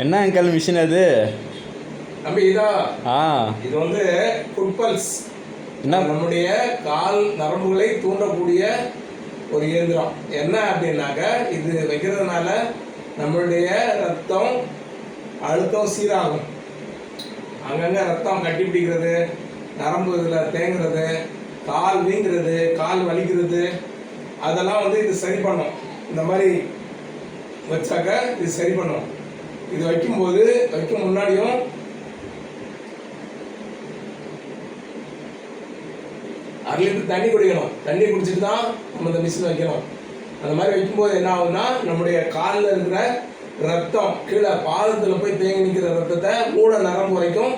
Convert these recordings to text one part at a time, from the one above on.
என்ன uncle machine அது? தம்பி இதா இது வந்து ஃபுட் பல்ஸ். என்ன? நம்முடைய கால் நரம்புகளை தூண்டக்கூடிய ஒரு இயந்திரம். என்ன அப்படின்னாக்க, இது வைக்கிறதுனால நம்மளுடைய ரத்தம் அழுத்தம் சீராகும். அங்கங்கே ரத்தம் கட்டி பிடிக்கிறது, நரம்பு இதில் தேங்குறது, கால் வீங்குறது, கால் வலிக்கிறது, அதெல்லாம் வந்து இது சரி பண்ணும். இந்த மாதிரி வச்சாக்க இது சரி பண்ணும். இது வைக்கும் முன்னாடியும் அரை லிட்டர் தண்ணி குடிக்கணும். தண்ணி குடிச்சிட்டு தான் நம்ம இந்த மிஷின் வைக்கணும். அந்த மாதிரி வைக்கும்போது என்ன ஆகுதுன்னா, நம்முடைய காலில் இருக்கிற ரத்தம் கீழே பாதத்தில் போய் தேங்கி நிற்கிற ரத்தத்தை மூட நரம்பு வரைக்கும்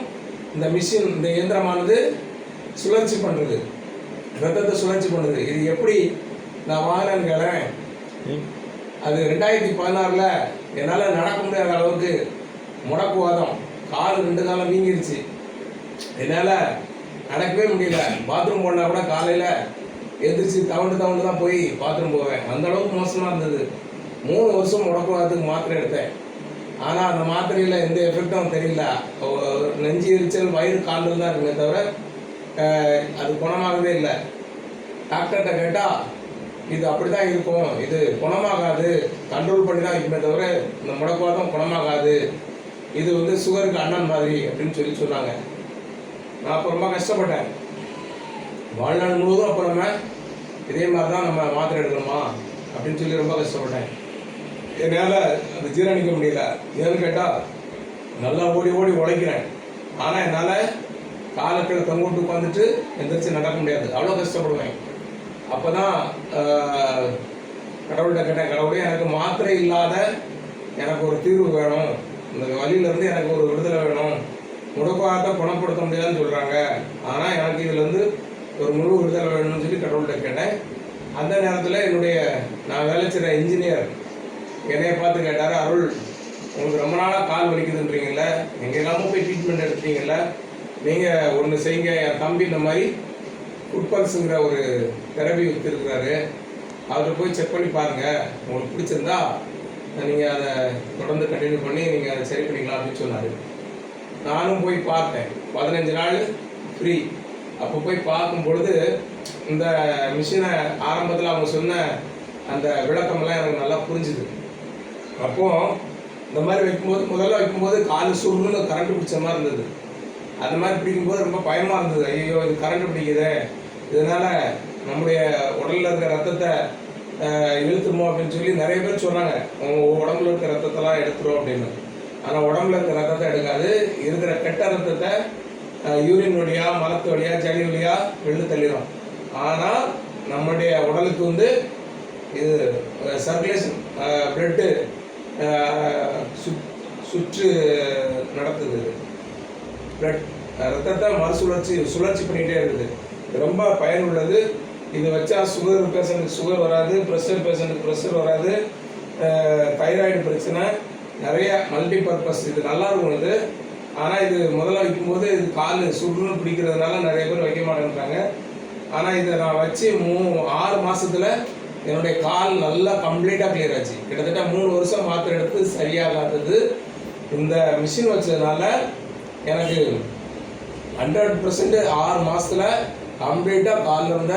இந்த மிஷின், இந்த இயந்திரமானது சுழற்சி பண்ணுறது, ரத்தத்தை சுழற்சி பண்ணுறது. இது எப்படி நான் வாங்கினேன்னு கேளேன். அது 2016 என்னால் நடக்க முடியாத அளவுக்கு முடக்குவாதம், கால் 2 காலம் வீங்கிருச்சு. என்னால் நடக்கவே முடியல. பாத்ரூம் போனால் கூட காலையில் எந்திரிச்சு தவண்டு தான் போய் பாத்ரூம் போவேன். அந்த அளவுக்கு மோசமாக இருந்தது. 3 வருஷம் முடக்குவாதத்துக்கு மாத்திரை எடுத்தேன். ஆனால் அந்த மாத்திரையில் எந்த எஃபெக்டும் தெரியல. நெஞ்சு எரிச்சல், வயிறு காலில் தான் இருக்குமே தவிர அது குணமாகவே இல்லை. டாக்டர்கிட்ட கேட்டால் இது அப்படி தான் இருக்கும், இது குணமாகாது, கண்ட்ரோல் பண்ணி தான் இருக்குமே தவிர இந்த முடக்குவாதம் குணமாகாது, இது வந்து சுகருக்கு அண்ணன் மாதிரி அப்படின்னு சொன்னாங்க. நான் அப்போ ரொம்ப கஷ்டப்பட்டேன். வாழ்நாள் முழுவதும் அப்போ நம்ம இதே மாதிரி தான் நம்ம மாத்திரை எடுக்கணுமா அப்படின்னு சொல்லி ரொம்ப கஷ்டப்பட்டேன். என்னால் அது ஜீரணிக்க முடியல. ஏன்னு கேட்டால், நல்லா ஓடி உழைக்கிறேன். ஆனால் என்னால் காலக்கீழே தொங்கிட்டு உட்காந்துட்டு எந்திரிச்சு நடக்க முடியாது. அவ்வளோ கஷ்டப்படுவேன். அப்போ தான் கடவுள்கிட்ட கேட்டேன், கடவுளே எனக்கு மாத்திரை இல்லாத எனக்கு ஒரு தீர்வு வேணும், இந்த வழியிலேருந்து எனக்கு ஒரு விடுதலை வேணும். முடக்குவாதத்தை குணப்படுத்த முடியாதுன்னு சொல்கிறாங்க, ஆனால் எனக்கு இதுலேருந்து ஒரு முழு விடுதலை வேணும்னு சொல்லி கடவுள்கிட்ட கேட்டேன். அந்த நேரத்தில் நான் வேலை செய்கிற இன்ஜினியர் என்னைய பார்த்து கேட்டார், அருள், உங்களுக்கு ரொம்ப நாளாக கால் வலிக்குதுன்றீங்கள, எங்கெல்லாமும் போய் ட்ரீட்மெண்ட் எடுத்துட்டீங்கல்ல, நீங்கள் ஒன்று செய்யுங்க. என் தம்பி இந்த மாதிரி ஃபுட் பல்ஸுங்கிற ஒரு தெரபி விற்றுருக்கிறாரு, அவரை போய் செக் பண்ணி பாருங்கள், உங்களுக்கு பிடிச்சிருந்தா நீங்கள் அதை தொடர்ந்து கண்டினியூ பண்ணி நீங்கள் அதை சரி பண்ணிக்கலாம் அப்படின்னு சொன்னார். நானும் போய் பார்த்தேன். 15 நாள் ஃப்ரீ. அப்போ போய் பார்க்கும் பொழுது இந்த மிஷினை ஆரம்பத்தில் அவங்க சொன்ன அந்த விளக்கமெல்லாம் எனக்கு நல்லா புரிஞ்சுது. அப்போது இந்த மாதிரி முதல்ல வைக்கும்போது கால் சுருன்னு கரண்ட் பிடிச்ச மாதிரி இருந்தது. அந்த மாதிரி பிடிக்கும்போது ரொம்ப பயமாக இருந்தது. ஐயோ, இது கரண்ட் பிடிக்குது, இதனால் நம்முடைய உடலில் இருக்கிற ரத்தத்தை இழுத்துருமோ அப்படின்னு சொல்லி நிறைய பேர் சொன்னாங்க. உங்கள் உடம்புல இருக்கிற ரத்தத்தெல்லாம் எடுத்துரும் அப்படின்னு. ஆனால் உடம்புல இருக்கிற ரத்தத்தை எடுக்காது. இருக்கிற கெட்ட ரத்தத்தை யூரின் வழியாக, மலத்து வழியாக, சளி வழியாக வெளில தள்ளிடும். ஆனால் நம்முடைய உடலுக்கு வந்து இது சர்க்குலேஷன், பிளட்டு சுற்று நடத்துது. பிளட் ரத்தத்தை சுழற்சி பண்ணிகிட்டே இருக்குது. ரொம்ப பயனுள்ளது. இது வச்சா சுகர் பேஷண்ட்டுக்கு சுகர் வராது, ப்ரெஷர் பேஷண்ட்டுக்கு ப்ரெஷர் வராது, தைராய்டு பிரச்சனை, நிறைய மல்டி பர்பஸ். இது நல்லா இருக்கும் இது. ஆனால் இது முதல்ல வைக்கும்போது இது கால் சுடுன்னு பிடிக்கிறதுனால நிறைய பேர் வைக்க மாட்டேன்றாங்க. ஆனால் இதை நான் வச்சு 6 மாதத்தில் என்னுடைய கால் நல்லா கம்ப்ளீட்டாக கிளியர் ஆச்சு. கிட்டத்தட்ட 3 வருஷம் மாத்திரை எடுத்து சரியாகாதது இந்த மிஷின் வச்சதுனால எனக்கு 100% 6 மாதத்தில் கம்ப்ளீட்டாக காலில் இருந்த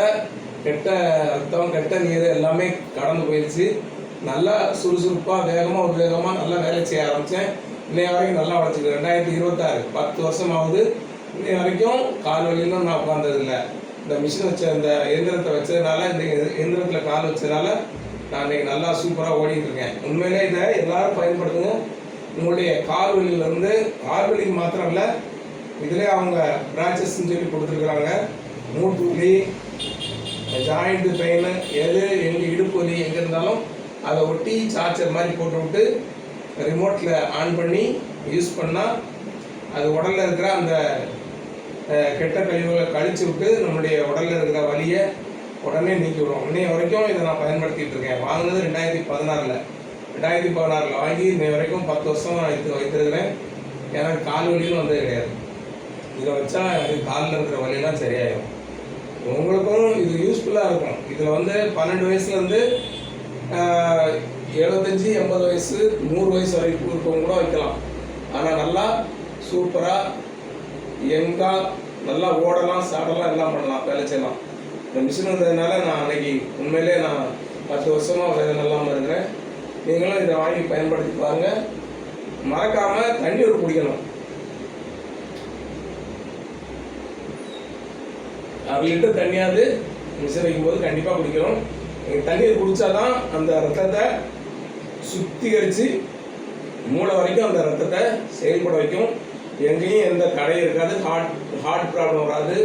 கெட்ட ரத்தம், கெட்ட நீர் எல்லாமே கடந்து போயிடுச்சு. நல்லா சுறுசுறுப்பாக, வேகமாக நல்லா வேலை செய்ய ஆரம்பித்தேன். இன்னைய வரைக்கும் நல்லா உழைச்சிக்கிறேன். 2026 10 வருஷம் ஆகுது. இன்னைய வரைக்கும் கால் வலியிலும் நான் உட்கார்ந்ததில்லை. இந்த மிஷின் இந்த இயந்திரத்தை வச்சதுனால, இந்த இயந்திரத்தில் கால் வச்சதுனால நான் இன்னைக்கு நல்லா சூப்பராக ஓடிட்டு இருக்கேன். உண்மையிலே இதை எல்லாரும் பயன்படுத்துங்க. உங்களுடைய கால் வலியிலேருந்து, கால் வலிக்கு மாத்திரம் இல்லை, இதிலே அவங்க பிரான்ச்சஸ்ன்னு சொல்லி கொடுத்துருக்குறாங்க. மூட்டு வலி, ஜாயிண்ட் பெயின், எங்கள் இடுப்பு வலி எங்கே இருந்தாலும் அதை ஒட்டி சார்ஜர் மாதிரி போட்டு விட்டு ரிமோட்டில் ஆன் பண்ணி யூஸ் பண்ணால் அது உடலில் இருக்கிற அந்த கெட்ட கழிவுகளை கழிச்சு விட்டு நம்முடைய உடலில் இருக்கிற வலியை உடனே நீக்கி விடும். இன்னைய வரைக்கும் இதை நான் பயன்படுத்திகிட்டு இருக்கேன். வாங்கினது 2016 வாங்கி இன்னைய வரைக்கும் 10 வருஷம் வைத்திருக்கிறேன். எனக்கு கால் வலியும் வந்தது கிடையாது. இதை வச்சா எனக்கு காலில் இருக்கிற வலியெல்லாம் சரியாயிடும். உங்களுக்கும் இது யூஸ்ஃபுல்லாக இருக்கும். இதில் வந்து 12 வயசுலேருந்து 75, 80 வயசு, 100 வயசு வரைக்கும் இருக்கவங்க கூட வைக்கலாம். ஆனால் நல்லா சூப்பராக யங்காக நல்லா ஓடலாம், சாடலாம், எல்லாம் பண்ணலாம், வேலை செய்யலாம். இந்த மிஷின் வந்ததுனால நான் அன்னைக்கு உண்மையிலே நான் 10 வருஷமாக வேலை நல்லாமல் இருக்கிறேன். நீங்களும் இதை வாங்கி பயன்படுத்தி பாருங்கள். மறக்காமல் தண்ணீர் குடிக்கணும். 1/2 லிட்டர் தண்ணியாவது மிஷின் வைக்கும்போது கண்டிப்பாக குடிக்கணும். நீங்கள் தண்ணீர் குடித்தாதான் அந்த ரத்தத்தை சுத்திகரித்து மூளை வரைக்கும் அந்த ரத்தத்தை செயல்பட வைக்கும். எங்கேயும் எந்த தடையும் இருக்காது. ஹார்ட் ப்ராப்ளம் வராது,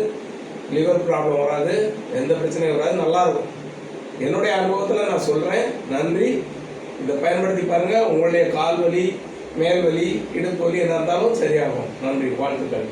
லிவர் ப்ராப்ளம் வராது, எந்த பிரச்சனையும் வராது, நல்லாயிருக்கும். என்னுடைய அனுபவத்தில் நான் சொல்கிறேன். நன்றி. இதை பயன்படுத்தி பாருங்கள். உங்களுடைய கால் வலி, மேல் வலி, இடுப்பு வலி என்ன இருந்தாலும் சரியாகும். நன்றி. வாழ்த்துக்கள்.